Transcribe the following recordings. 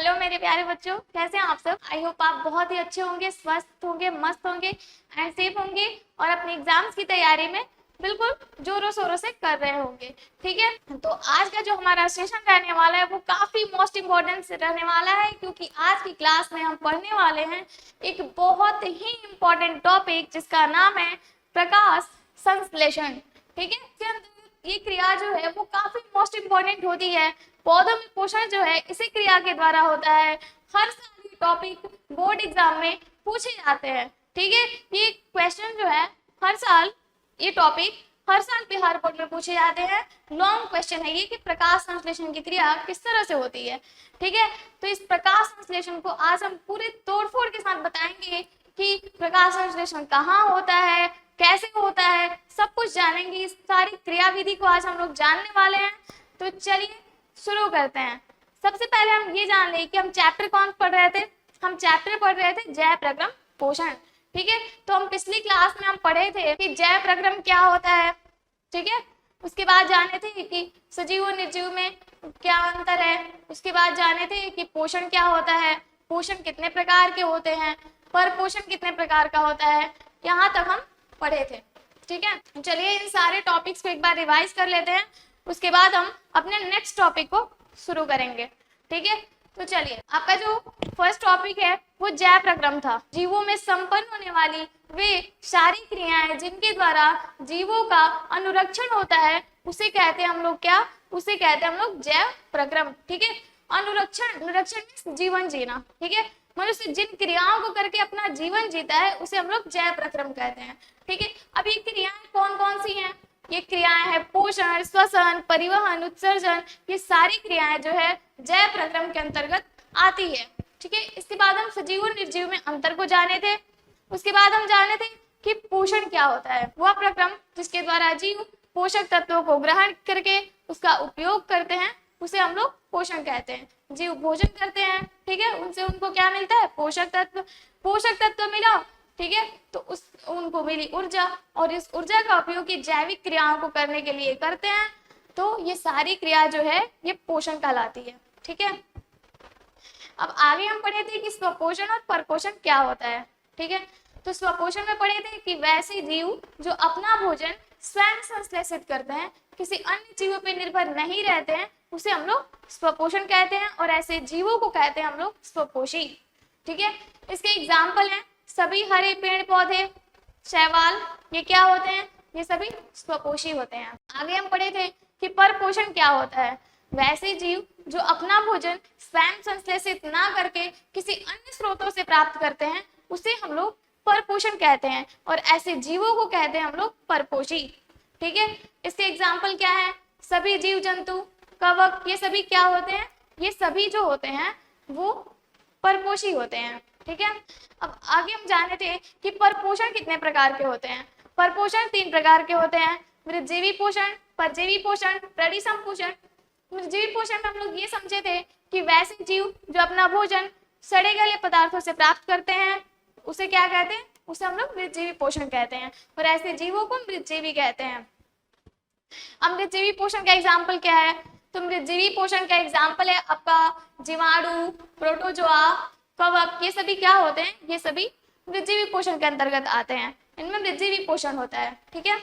Hello मेरे प्यारे बच्चों, कैसे हैं आप सब। आई होप आप बहुत ही अच्छे होंगे, स्वस्थ होंगे, मस्त होंगे एंड सेफ होंगे और अपने एग्जाम्स की तैयारी में बिल्कुल जोरों शोरों से कर रहे होंगे। ठीक है, तो आज का जो हमारा सेशन रहने वाला है वो काफी मोस्ट इम्पोर्टेंट रहने वाला है, क्योंकि आज की क्लास में हम पढ़ने वाले हैं एक बहुत ही इम्पोर्टेंट टॉपिक जिसका नाम है प्रकाश संश्लेषण। ठीक है, ये क्रिया जो है वो काफी मोस्ट इम्पोर्टेंट होती है। पौधों में पोषण जो है इसी क्रिया के द्वारा होता है। हर साल ये टॉपिक बोर्ड एग्जाम में पूछे जाते हैं। ठीक है, ये क्वेश्चन जो है हर साल, ये टॉपिक हर साल बिहार बोर्ड में पूछे जाते हैं। लॉन्ग क्वेश्चन है ये कि प्रकाश संश्लेषण की क्रिया किस तरह से होती है। ठीक है, तो इस प्रकाश संश्लेषण को आज हम पूरे तोड़फोड़ के साथ बताएंगे कि प्रकाश संश्लेषण कहाँ होता है, कैसे होता है, सब कुछ जानेंगे। इस सारी क्रियाविधि को आज हम लोग जानने वाले हैं। तो चलिए शुरू करते हैं। सबसे पहले हम ये जान लें कि हम चैप्टर कौन पढ़ रहे थे। हम चैप्टर पढ़ रहे थे जैव प्रक्रम पोषण। ठीक है, तो हम पिछली क्लास में हम पढ़े थे कि जैव प्रक्रम क्या होता है। ठीक है, उसके बाद जाने थे कि सजीव और निर्जीव में क्या अंतर है। उसके बाद जाने थे कि पोषण क्या होता है, पोषण कितने प्रकार के होते हैं, पर पोषण कितने प्रकार का होता है, यहाँ तक हम पढ़े थे। ठीक है, चलिए इन सारे टॉपिक्स को एक बार रिवाइज कर लेते हैं, उसके बाद हम अपने नेक्स्ट टॉपिक को शुरू करेंगे। ठीक है, तो चलिए आपका जो फर्स्ट टॉपिक है वो जैव प्रक्रम था। जीवों में संपन्न होने वाली वे सारी क्रियाएं जिनके द्वारा जीवों का अनुरक्षण होता है उसे कहते हैं हम लोग क्या, उसे कहते हैं हम लोग जैव प्रक्रम। ठीक है, अनुरक्षण में जीवन जीना। ठीक है, मनुष्य जिन क्रियाओं को करके अपना जीवन जीता है उसे हम लोग जैव प्रक्रम कहते हैं। ठीक है, अब ये क्रियाएं कौन कौन सी हैं। ये क्रियाएं हैं पोषण, श्वसन, परिवहन, उत्सर्जन। ये सारी क्रियाएं जो है जैव प्रक्रम के अंतर्गत आती है। ठीक है, इसके बाद हम सजीव और निर्जीव में अंतर को जाने थे। उसके बाद हम जाने थे कि पोषण क्या होता है। वह प्रक्रम जिसके द्वारा जीव पोषक तत्वों को ग्रहण करके उसका उपयोग करते हैं उसे हम लोग पोषण कहते हैं। जीव भोजन करते हैं, ठीक है, उनसे उनको क्या मिलता है, पोषक तत्व। पोषक तत्व मिला, ठीक है, तो उनको मिली ऊर्जा, और इस ऊर्जा का उपयोग ये जैविक क्रियाओं को करने के लिए करते हैं। तो ये सारी क्रिया जो है ये पोषण कहलाती है। ठीक है, अब आगे हम पढ़े थे कि स्वपोषण और परपोषण क्या होता है। ठीक है, तो स्वपोषण में पढ़े थे कि वैसे जीव जो अपना भोजन स्वयं संश्लेषित करते हैं, किसी अन्य जीवों पर निर्भर नहीं रहते हैं, उसे हम लोग स्वपोषण कहते हैं, और ऐसे जीवों को कहते हैं हम लोग स्वपोषी। ठीक है, इसके एग्जाम्पल हैं सभी हरे पेड़ पौधे, शैवाल, ये क्या होते हैं, ये सभी स्वपोषी होते हैं। आगे हम पढ़े थे कि परपोषण क्या होता है। वैसे जीव जो अपना भोजन स्वयं संश्लेषित ना करके किसी अन्य स्रोतों से प्राप्त करते हैं उसे हम लोग परपोषण कहते हैं, और ऐसे जीवों को कहते हैं हम लोग परपोषी। ठीक है, इसके एग्जाम्पल क्या है, सभी जीव जंतु, कवक, ये सभी क्या होते हैं, ये सभी जो होते हैं वो परपोषी होते हैं। ठीक है, अब आगे हम जाने थे कि परपोषण कितने प्रकार के होते हैं। परपोषण 3 प्रकार के होते हैं, वृद्धजीवी पोषण, परजीवी पोषण, परिसंपोषण। वृद्धजीवी पोषण में हम लोग ये समझे थे कि वैसे जीव जो अपना भोजन सड़े गले पदार्थों से प्राप्त करते हैं उसे क्या कहते हैं, उसे हम लोग वृद्धजीवी पोषण कहते हैं, और ऐसे जीवों को वृद्धजीवी कहते हैं। अब वृद्धजीवी पोषण का एग्जाम्पल क्या है, तो वृद्धजीवी पोषण का एग्जाम्पल है आपका जीवाणु, प्रोटोजोआ, कवक, ये सभी क्या होते हैं, ये सभी वृद्धजीवी पोषण के अंतर्गत आते हैं, इनमें वृद्धजीवी पोषण होता है। ठीक है,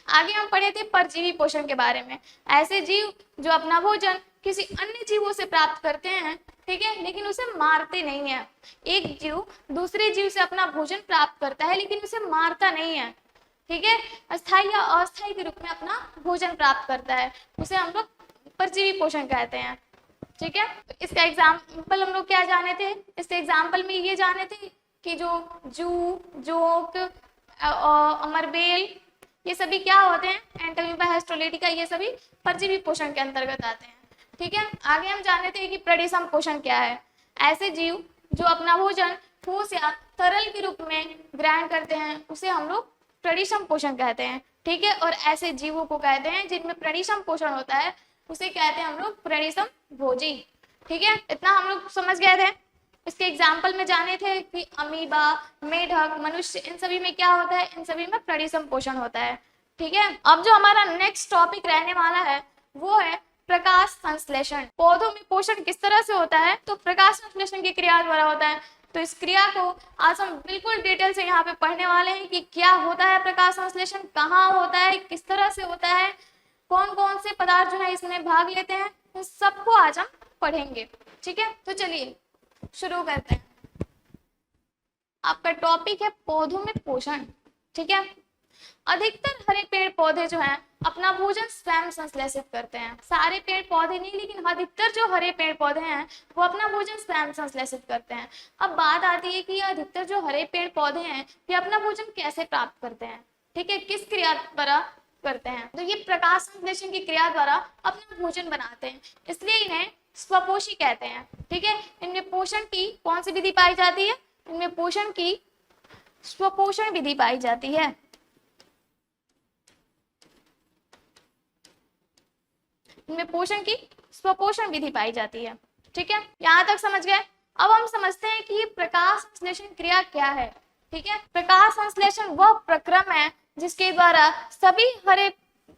आगे हम पढ़े थे परजीवी पोषण के बारे में। ऐसे जीव जो अपना भोजन किसी अन्य जीवों से प्राप्त करते हैं, ठीक है, लेकिन उसे मारते नहीं है। एक जीव दूसरे जीव से अपना भोजन प्राप्त करता है लेकिन उसे मारता नहीं है। ठीक है, अस्थायी या अस्थायी के रूप में अपना भोजन प्राप्त करता है, उसे हम लोग परजीवी पोषण कहते हैं। ठीक है, इसका एग्जाम्पल हम लोग क्या जाने थे, इसके एग्जाम्पल में ये जाने थे कि जो जू, जोक, अमरबेल, ये सभी क्या होते हैं, एंटोमीबा, हिस्टोलिटिका, ये सभी परजीवी पोषण के अंतर्गत आते हैं। ठीक है, आगे हम जाने थे कि परिसंपोषण क्या है। ऐसे जीव जो अपना भोजन ठोस या तरल के रूप में ग्रहण करते हैं उसे हम लोग परिसंपोषण कहते हैं। ठीक है, और ऐसे जीवों को कहते हैं जिनमें परिसंपोषण होता है उसे कहते हैं हम लोग परिसंभोजी। ठीक है, इतना हम लोग समझ गए थे। इसके एग्जाम्पल में जाने थे कि अमीबा, मेढक, मनुष्य, इन सभी में क्या होता है, इन सभी में परिसंपोषण होता है। ठीक है, अब जो हमारा नेक्स्ट टॉपिक रहने वाला है वो है प्रकाश संश्लेषण। पौधों में पोषण किस तरह से होता है, तो प्रकाश संश्लेषण की क्रिया द्वारा होता है। तो इस क्रिया को आज हम बिल्कुल डिटेल से यहाँ पे पढ़ने वाले हैं कि क्या होता है प्रकाश संश्लेषण, कहाँ होता है, किस तरह से होता है, कौन कौन से पदार्थ जो है इसमें भाग लेते हैं, तो सबको आज हम पढ़ेंगे। ठीक है, तो चलिए शुरू करते हैं। आपका टॉपिक है पौधों में पोषण। ठीक है, अधिकतर हरे पेड़ पौधे जो हैं अपना भोजन स्वयं संश्लेषित करते हैं। सारे पेड़ पौधे नहीं, लेकिन अधिकतर जो हरे पेड़ पौधे हैं वो अपना भोजन स्वयं संश्लेषित करते हैं। अब बात आती है कि ये अधिकतर जो हरे पेड़ पौधे हैं ये अपना भोजन कैसे प्राप्त करते हैं। ठीक है, किस क्रिया द्वारा करते हैं, तो ये प्रकाश संश्लेषण की क्रिया द्वारा अपना भोजन बनाते हैं, इसलिए इन्हें स्वपोषी कहते हैं। ठीक है, इनमें पोषण की कौन सी विधि पाई जाती है, इनमें पोषण की स्वपोषण विधि पाई जाती है। इनमें पोषण की स्वपोषण विधि पाई जाती है। ठीक है, यहाँ तक समझ गए। अब हम समझते हैं कि ये प्रकाश संश्लेषण क्रिया क्या है। ठीक है, प्रकाश संश्लेषण वह प्रक्रम है जिसके द्वारा सभी हरे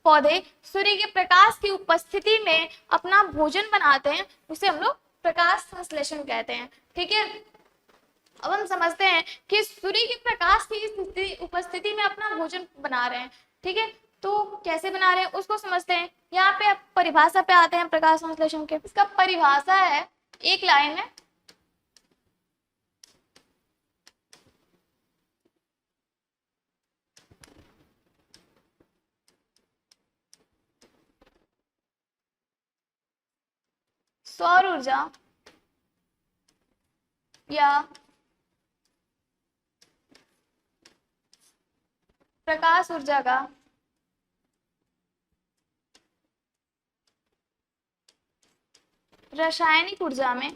पौधे सूर्य के प्रकाश की उपस्थिति में अपना भोजन बनाते हैं, उसे हम लोग प्रकाश संश्लेषण कहते हैं। ठीक है, अब हम समझते हैं कि सूर्य के प्रकाश की उपस्थिति में अपना भोजन बना रहे हैं। ठीक है, तो कैसे बना रहे हैं उसको समझते हैं। यहाँ पे परिभाषा पे आते हैं प्रकाश संश्लेषण के। इसका परिभाषा है एक लाइन में, सौर ऊर्जा या प्रकाश ऊर्जा का रासायनिक ऊर्जा में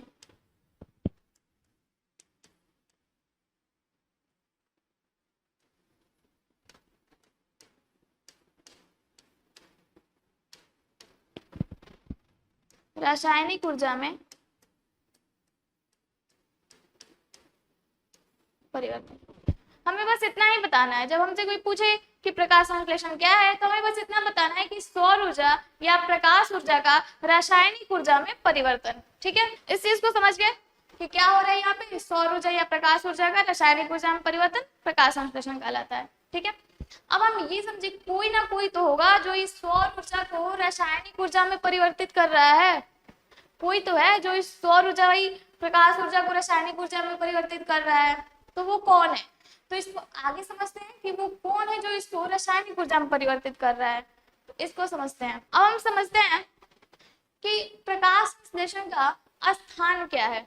परिवर्तन। हमें बस इतना ही बताना है। जब हमसे कोई पूछे कि प्रकाश संश्लेषण क्या है तो हमें बस इतना बताना है कि सौर ऊर्जा या प्रकाश ऊर्जा का रासायनिक ऊर्जा में परिवर्तन। ठीक है, इस चीज को समझ गए कि क्या हो रहा है यहाँ पे, सौर ऊर्जा या प्रकाश ऊर्जा का रासायनिक ऊर्जा में परिवर्तन प्रकाश संश्लेषण कहलाता है। ठीक है, अब हम ये समझे कोई ना कोई तो होगा जो इस सौर ऊर्जा को रासायनिक ऊर्जा में परिवर्तित कर रहा है। कोई तो है जो इस सौर ऊर्जा प्रकाश ऊर्जा को रासायनिक ऊर्जा में परिवर्तित कर रहा है, तो वो कौन है। तो इसको आगे समझते हैं कि वो कौन है जो इसको रासायनिक ऊर्जा में परिवर्तित कर रहा है, तो इसको समझते हैं। अब हम समझते हैं कि प्रकाश संश्लेषण का स्थान क्या है।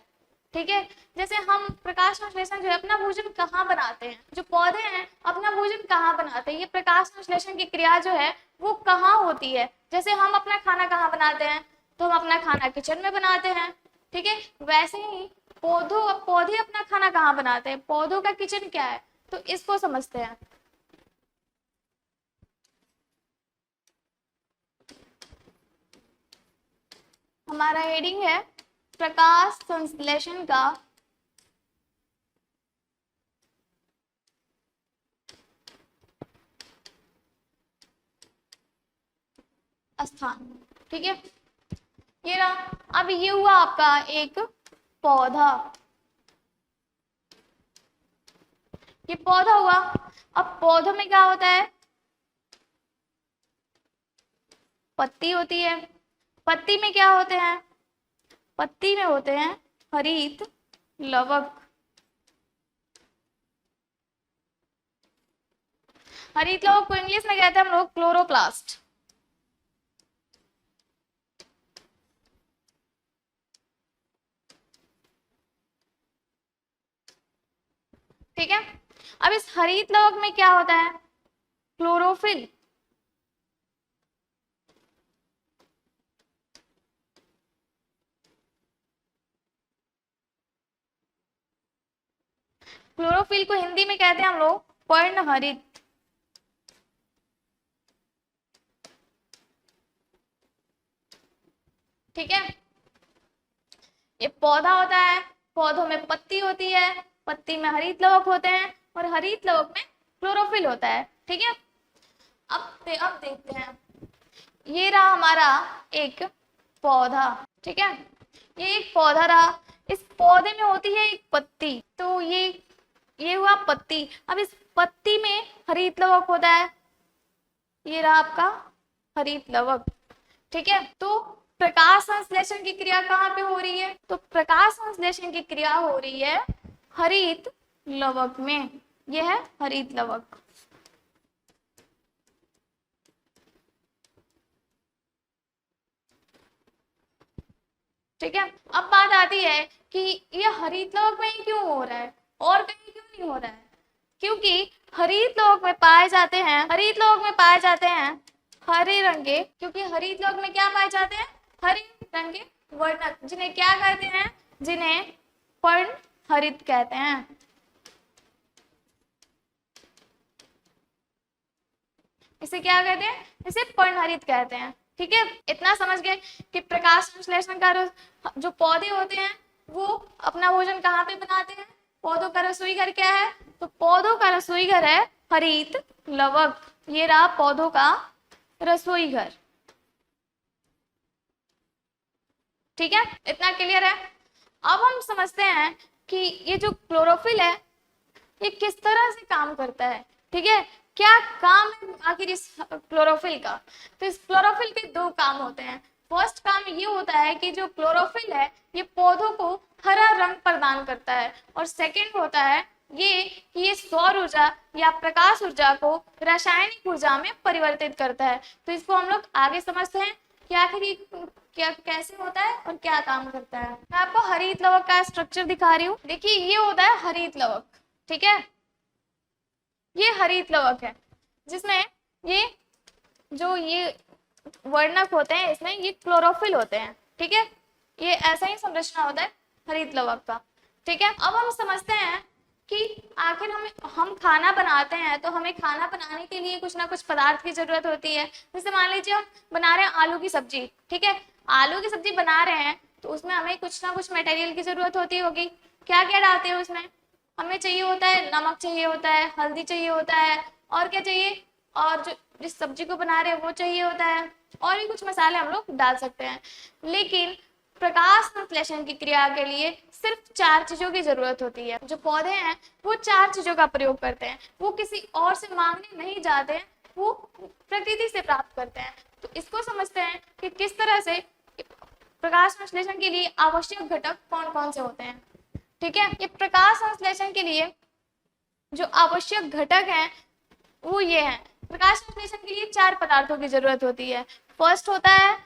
ठीक है, जैसे हम प्रकाश संश्लेषण जो है अपना भोजन कहाँ बनाते हैं, जो पौधे हैं अपना भोजन कहाँ बनाते हैं, ये प्रकाश संश्लेषण की क्रिया जो है वो कहाँ होती है। जैसे हम अपना खाना कहाँ बनाते हैं, तो हम अपना खाना किचन में बनाते हैं। ठीक है, वैसे ही पौधे अपना खाना कहाँ बनाते हैं, पौधों का किचन क्या है, तो इसको समझते हैं। हमारा हेडिंग है प्रकाश संश्लेषण का स्थान। ठीक है, ये रहा। अब ये हुआ आपका एक पौधा, ये पौधा हुआ। अब पौधों में क्या होता है, पत्ती होती है। पत्ती में क्या होते हैं, पत्ती में होते हैं हरित लवक। हरित लवक को इंग्लिश में कहते हैं हम लोग क्लोरोप्लास्ट। ठीक है, अब इस हरित लवक में क्या होता है, क्लोरोफिल। क्लोरोफिल को हिंदी में कहते हैं हम लोग पर्णहरित। ठीक है, ये पौधा होता है, पौधों में पत्ती होती है, पत्ती में हरित लवक होते हैं और हरित लवक में क्लोरोफिल होता है। ठीक है, अब देखते हैं। ये रहा हमारा एक पौधा, ठीक है, ये एक पौधा रहा। इस पौधे में होती है एक पत्ती, तो ये हुआ पत्ती। अब इस पत्ती में हरित लवक होता है, ये रहा आपका हरित लवक, ठीक है। तो प्रकाश संश्लेषण की क्रिया कहाँ पे हो रही है? तो प्रकाश संश्लेषण की क्रिया हो रही है हरित लवक में, यह है हरित लवक। ठीक है, अब बात आती है कि ये हरित लवक में ही क्यों हो रहा है और कहीं क्यों नहीं हो रहा है? क्योंकि हरित लवक में पाए जाते हैं, हरित लवक में पाए जाते हैं हरे रंग के, क्योंकि हरित लवक में क्या पाए जाते हैं? हरे रंग के वर्णक, जिन्हें क्या कहते हैं? जिन्हें पर्णहरित कहते हैं। इसे क्या कहते हैं? इसे पर्णहरित कहते हैं, ठीक है। इतना समझ गए कि प्रकाश संश्लेषण का जो पौधे होते हैं वो अपना भोजन कहाँ पे बनाते हैं? पौधों का रसोई घर क्या है? तो पौधों का रसोई घर है हरित लवक। ये रहा पौधों का रसोई घर, ठीक है, इतना क्लियर है। अब हम समझते हैं कि ये जो क्लोरोफिल है ये किस तरह से काम करता है, ठीक है, क्या काम है आखिर इस क्लोरोफिल का? तो इस क्लोरोफिल के दो काम होते हैं। फर्स्ट काम ये होता है कि जो क्लोरोफिल है ये पौधों को हरा रंग प्रदान करता है, और सेकंड होता है ये कि ये सौर ऊर्जा या प्रकाश ऊर्जा को रासायनिक ऊर्जा में परिवर्तित करता है। तो इसको हम लोग आगे समझते हैं कि आखिर ये क्या कैसे होता है और क्या काम करता है। मैं आपको हरित लवक का स्ट्रक्चर दिखा रही हूँ। देखिए ये होता है हरित लवक, ठीक है, ये हरित लवक है जिसमें ये जो ये वर्णक होते हैं इसमें ये क्लोरोफिल होते हैं, ठीक है, ये ऐसा ही संरचना होता है हरित लवक का, ठीक है। अब हम समझते हैं कि आखिर हम खाना बनाते हैं तो हमें खाना बनाने के लिए कुछ ना कुछ पदार्थ की जरूरत होती है। जैसे मान लीजिए हम बना रहे हैं आलू की सब्जी, ठीक है, आलू की सब्जी बना रहे हैं तो उसमें हमें कुछ ना कुछ मटेरियल की जरूरत होती होगी। क्या क्या डालते हैं उसमें? हमें चाहिए होता है नमक, चाहिए होता है हल्दी, चाहिए होता है, और क्या चाहिए, और जो जिस सब्जी को बना रहे हैं वो चाहिए होता है, और भी कुछ मसाले हम लोग डाल सकते हैं। लेकिन प्रकाश संश्लेषण की क्रिया के लिए सिर्फ 4 चीजों की जरूरत होती है। जो पौधे हैं वो 4 चीजों का प्रयोग करते हैं, वो किसी और से मांगने नहीं जाते हैं, वो प्रकृति से प्राप्त करते हैं। तो इसको समझते हैं कि किस तरह से प्रकाश संश्लेषण के लिए आवश्यक घटक कौन कौन से होते हैं, ठीक है। ये प्रकाश संश्लेषण के लिए जो आवश्यक घटक हैं वो ये हैं। प्रकाश संश्लेषण के लिए 4 पदार्थों की जरूरत होती है। फर्स्ट होता है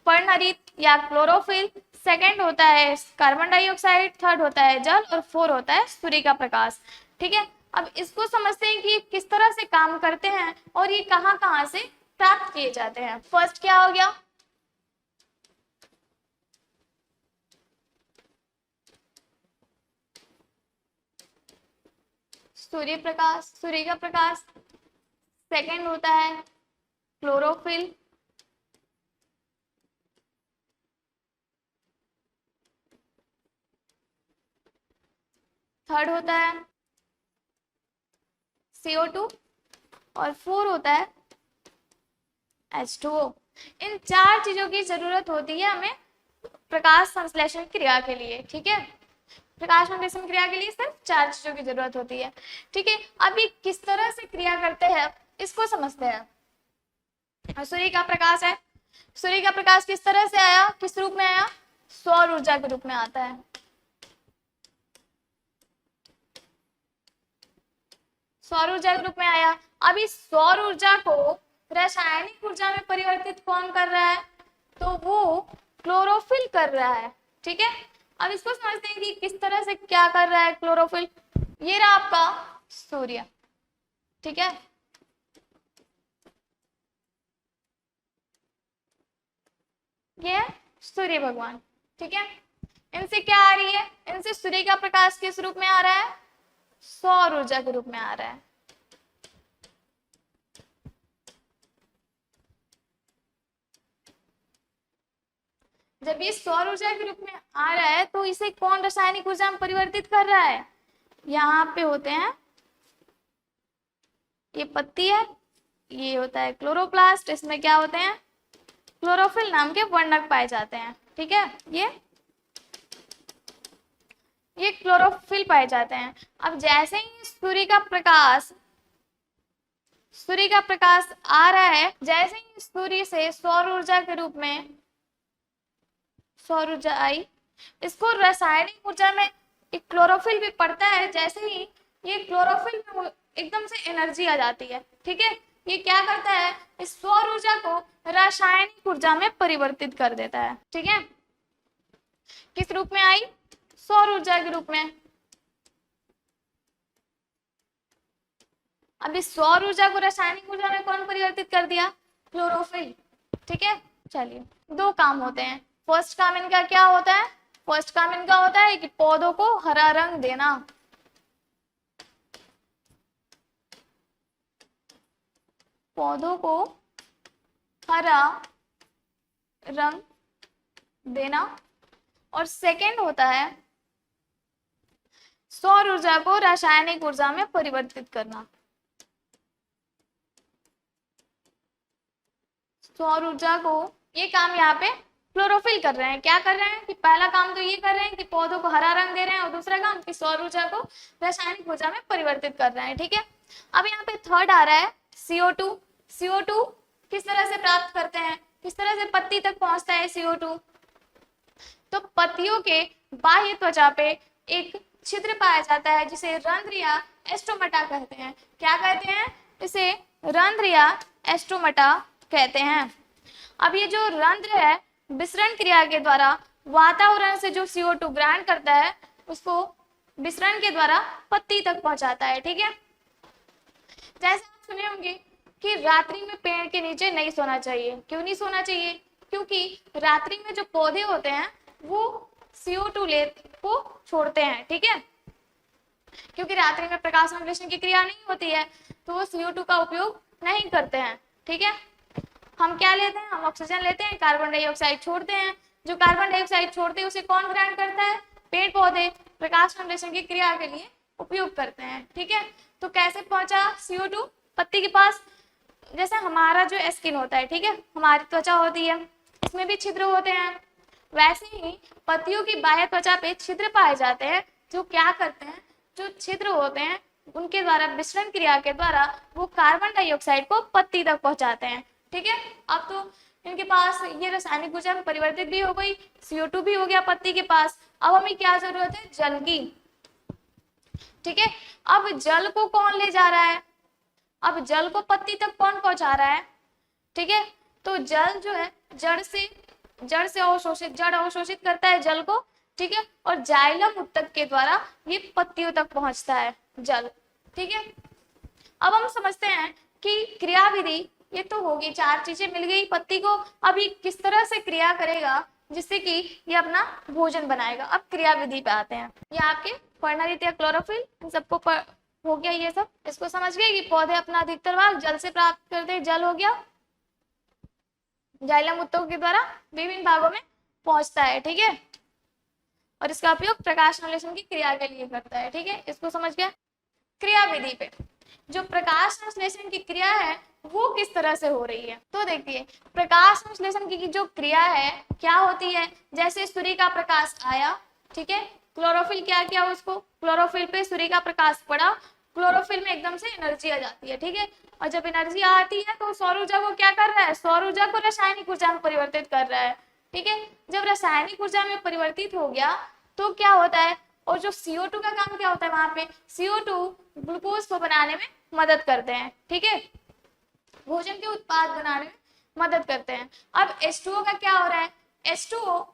पर्णहरित या क्लोरोफिल, सेकंड होता है कार्बन डाइऑक्साइड, थर्ड होता है जल, और फोर होता है सूर्य का प्रकाश, ठीक है। अब इसको समझते हैं कि ये किस तरह से काम करते हैं और ये कहाँ कहाँ से प्राप्त किए जाते हैं। फर्स्ट क्या हो गया? सूर्य प्रकाश, सूर्य का प्रकाश। सेकंड होता है क्लोरोफिल, थर्ड होता है CO2, और फोर होता है H2O। इन 4 चीजों की जरूरत होती है हमें प्रकाश संश्लेषण क्रिया के लिए, ठीक है। प्रकाश संश्लेषण क्रिया के लिए सिर्फ 4 चीजों की जरूरत होती है, ठीक है। अब ये किस तरह से क्रिया करते हैं इसको समझते हैं। सूर्य का प्रकाश है, सूर्य का प्रकाश किस तरह से आया, किस रूप में आया? सौर ऊर्जा के रूप में आता है। सौर ऊर्जा के रूप में आया। अब इस सौर ऊर्जा को रासायनिक ऊर्जा में परिवर्तित कौन कर रहा है? तो वो क्लोरोफिल कर रहा है, ठीक है। अब इसको समझते हैं कि किस तरह से क्या कर रहा है क्लोरोफिल। ये रहा आपका सूर्य, ठीक है, ये है सूर्य भगवान, ठीक है। इनसे क्या आ रही है? इनसे सूर्य का प्रकाश किस रूप में आ रहा है? सौर ऊर्जा के रूप में आ रहा है। जब ये सौर ऊर्जा के रूप में आ रहा है तो इसे कौन रासायनिक ऊर्जा में परिवर्तित कर रहा है? यहाँ पे होते हैं, ये पत्ती है, ये होता है क्लोरोप्लास्ट, इसमें क्या होते हैं? क्लोरोफिल नाम के वर्णक पाए जाते हैं। ठीक है, ये क्लोरोफिल पाए जाते हैं। अब जैसे ही सूर्य का प्रकाश आ रहा है, जैसे ही सूर्य से सौर ऊर्जा के रूप में सौर ऊर्जा आई, इसको रासायनिक ऊर्जा में एक क्लोरोफिल भी पड़ता है। जैसे ही ये क्लोरोफिल में एकदम से एनर्जी आ जाती है। ठीक है, ये क्या करता है, इस सौर ऊर्जा को रासायनिक ऊर्जा में परिवर्तित कर देता है। ठीक है, किस रूप में आई, सौर ऊर्जा के रूप में। अब इस सौर ऊर्जा को रासायनिक ऊर्जा में कौन परिवर्तित कर दिया, क्लोरोफिल। ठीक है, चलिए दो काम होते हैं। फर्स्ट काम इनका क्या होता है, फर्स्ट काम इनका होता है कि पौधों को हरा रंग देना। पौधों को हरा रंग देना। और सेकंड होता है सौर ऊर्जा को रासायनिक ऊर्जा में परिवर्तित करना। सौर ऊर्जा को, ये काम यहाँ पे क्लोरोफिल कर रहे हैं। क्या कर रहे हैं कि पहला काम तो ये कर रहे हैं कि पौधों को हरा रंग दे रहे हैं, और दूसरा काम कि सौर ऊर्जा को रासायनिक ऊर्जा में परिवर्तित कर रहे हैं। ठीक है, अब यहाँ पे थर्ड आ रहा है CO2। CO2 किस तरह से प्राप्त करते हैं, किस तरह से पत्ती तक पहुंचता है CO2। तो पत्तियों के बाह्य त्वचा पे एक छिद्र पाया जाता है जिसे रंध्र या एस्टोमटा कहते हैं। क्या कहते हैं, इसे रंध्र या एस्टोमटा कहते हैं। अब ये जो रंध्र है, विसरण क्रिया के द्वारा वातावरण से जो CO2 ग्रहण करता है, उसको विसरण के द्वारा पत्ती तक पहुंचाता है। ठीक है, जैसे आप सुने होंगे कि रात्रि में पेड़ के नीचे नहीं सोना चाहिए। क्यों नहीं सोना चाहिए, क्योंकि रात्रि में जो पौधे होते हैं वो CO2 को छोड़ते हैं। ठीक है, क्योंकि रात्रि में प्रकाश संश्लेषण की क्रिया नहीं होती है, तो वो CO2 का उपयोग नहीं करते हैं। ठीक है, हम क्या लेते हैं, हम ऑक्सीजन लेते हैं, कार्बन डाइऑक्साइड छोड़ते हैं। जो कार्बन डाइऑक्साइड छोड़ते हैं उसे कौन ग्रहण करता है, पेड़ पौधे प्रकाश संश्लेषण की क्रिया के लिए उपयोग करते हैं। ठीक है, तो कैसे पहुंचा CO2 पत्ती के पास, जैसे हमारा जो स्किन होता है, ठीक है, हमारी त्वचा होती है, इसमें भी छिद्र होते हैं। वैसे ही पत्तियों की बाह्य त्वचा पे छिद्र पाए जाते हैं, जो क्या करते हैं, जो छिद्र होते हैं उनके द्वारा विसरण क्रिया के द्वारा वो कार्बन डाइऑक्साइड को पत्ती तक पहुंचाते हैं। ठीक है, अब तो इनके पास ये रासायनिक ऊर्जा में परिवर्तित भी हो गई, CO2 भी हो गया पत्ती के पास। अब हमें क्या जरूरत है, जल की। ठीक है, अब जल को कौन ले जा रहा है, अब जल को पत्ती तक कौन पहुंचा रहा है। ठीक है, तो जल जो है जड़ से अवशोषित करता है जल को। ठीक है, और जाइलम ऊतक के द्वारा ये पत्तियों तक पहुंचता है जल। ठीक है, अब हम समझते हैं कि क्रिया विधि, ये तो होगी, चार चीजें मिल गई पत्ती को। अब ये किस तरह से क्रिया करेगा जिससे कि ये अपना भोजन बनाएगा। अब क्रिया विधि पे आते हैं। ये आपके पर्णरित या क्लोरोफिल, इन सबको हो गया ये सब, इसको समझ गए कि पौधे अपना अधिकतर भाग जल से प्राप्त करते हैं। जल हो गया, जाइलम ऊतकों के द्वारा विभिन्न भागों में पहुंचता है। ठीक है, और इसका उपयोग प्रकाश संश्लेषण की क्रिया के लिए करता है। ठीक है, इसको समझ गया। क्रिया विधि पे जो प्रकाश संश्लेषण की क्रिया है वो किस तरह से हो रही है, तो देखिए प्रकाश संश्लेषण की जो क्रिया है क्या होती है, जैसे सूर्य का प्रकाश आया, ठीक है, क्लोरोफिल क्या किया, उसको क्लोरोफिल पे सूर्य का प्रकाश पड़ा, क्लोरोफिल में एकदम से एनर्जी आ जाती है। ठीक है, और जब एनर्जी आती है तो सौर ऊर्जा को क्या कर रहा है, सौर ऊर्जा को रासायनिक ऊर्जा में परिवर्तित कर रहा है। ठीक है, जब रासायनिक ऊर्जा में परिवर्तित हो गया तो क्या होता है, और जो CO2 का काम क्या होता है, वहां पे CO2 ग्लूकोज को बनाने में मदद करते हैं। ठीक है, भोजन के उत्पाद बनाने में मदद करते हैं। अब H2O का क्या हो रहा है, H2O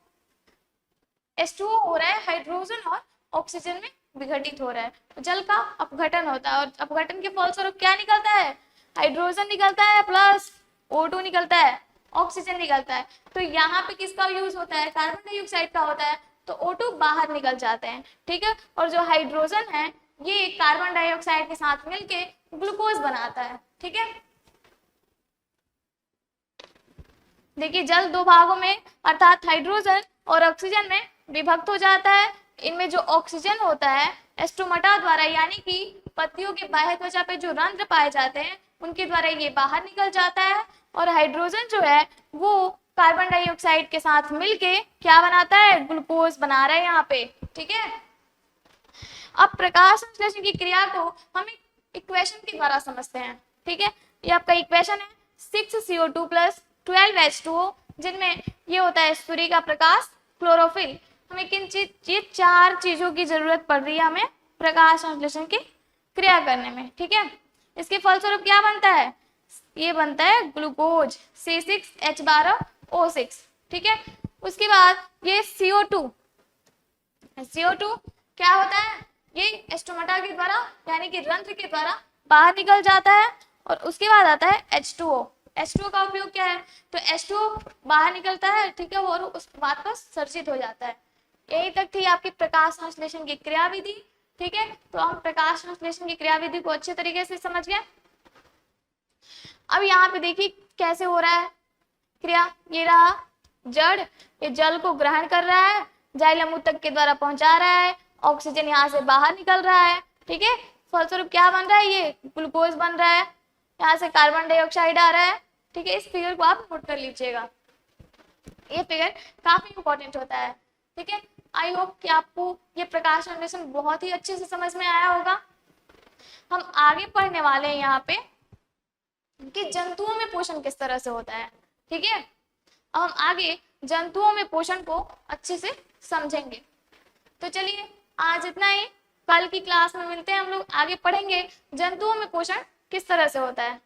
हो रहा है हाइड्रोजन और ऑक्सीजन में विघटित हो रहा है, जल का अपघटन होता है, और अपघटन के फलस्वरूप क्या निकलता है, हाइड्रोजन निकलता है प्लस O2 निकलता है, ऑक्सीजन निकलता है। तो यहाँ पे किसका यूज होता है, कार्बन डाइऑक्साइड का होता है, तो O2 बाहर निकल जाते हैं। ठीक है, और जो हाइड्रोजन है ये कार्बन डाइऑक्साइड के साथ मिलके ग्लूकोज बनाता है। ठीक है, देखिए जल दो भागों में अर्थात हाइड्रोजन और ऑक्सीजन में विभक्त हो जाता है। इनमें जो ऑक्सीजन होता है एस्टोमटा द्वारा, यानी कि पत्तियों के बाह्य त्वचा पे जो रंध्र पाए जाते हैं उनके द्वारा ये बाहर निकल जाता है, और हाइड्रोजन जो है वो कार्बन डाइऑक्साइड के साथ मिलके क्या बनाता है, ग्लूकोज बना रहा है यहाँ पे, ठीक है। अब प्रकाश संश्लेषण की क्रिया को हम एक इक्वेशन के द्वारा समझते हैं, ठीक है। ये आपका इक्वेशन है 6CO2 प्लस 12H2O, जिनमें ये होता है सूर्य का प्रकाश, क्लोरोफिल। हमें किन चीज, ये 4 चीजों की जरूरत पड़ रही है हमें प्रकाश संश्लेषण की क्रिया करने में, ठीक है। इसके फलस्वरूप क्या बनता है, ये बनता है ग्लूकोज C6H12O6, ठीक है। उसके बाद ये CO2 क्या होता है, ये स्टोमाटा के द्वारा यानी कि रंध्र के द्वारा बाहर निकल जाता है, और उसके बाद आता है H2O का उपयोग क्या है, तो H2O बाहर निकलता है, ठीक है, और उस बात पर सर्जित हो जाता है। यही तक थी आपकी प्रकाश संश्लेषण की क्रियाविधि, ठीक है। तो हम प्रकाश संश्लेषण की क्रियाविधि को अच्छे तरीके से समझ गए। अब यहाँ पे देखिए कैसे हो रहा है क्रिया, ये रहा जड़, ये जल को ग्रहण कर रहा है, जाइलम ऊतक के द्वारा पहुंचा रहा है, ऑक्सीजन यहाँ से बाहर निकल रहा है, ठीक है। फलस्वरूप क्या बन रहा है, ये ग्लूकोज बन रहा है, यहाँ से कार्बन डाइऑक्साइड आ रहा है, ठीक है। इस फिगर को आप नोट कर लीजिएगा, ये फिगर काफी इंपॉर्टेंट होता है, ठीक है। आई होप कि आपको ये प्रकाश संश्लेषण बहुत ही अच्छे से समझ में आया होगा। हम आगे पढ़ने वाले हैं यहाँ पे कि जंतुओं में पोषण किस तरह से होता है, ठीक है। अब हम आगे जंतुओं में पोषण को अच्छे से समझेंगे। तो चलिए आज इतना ही, कल की क्लास में मिलते हैं, हम लोग आगे पढ़ेंगे जंतुओं में पोषण किस तरह से होता है।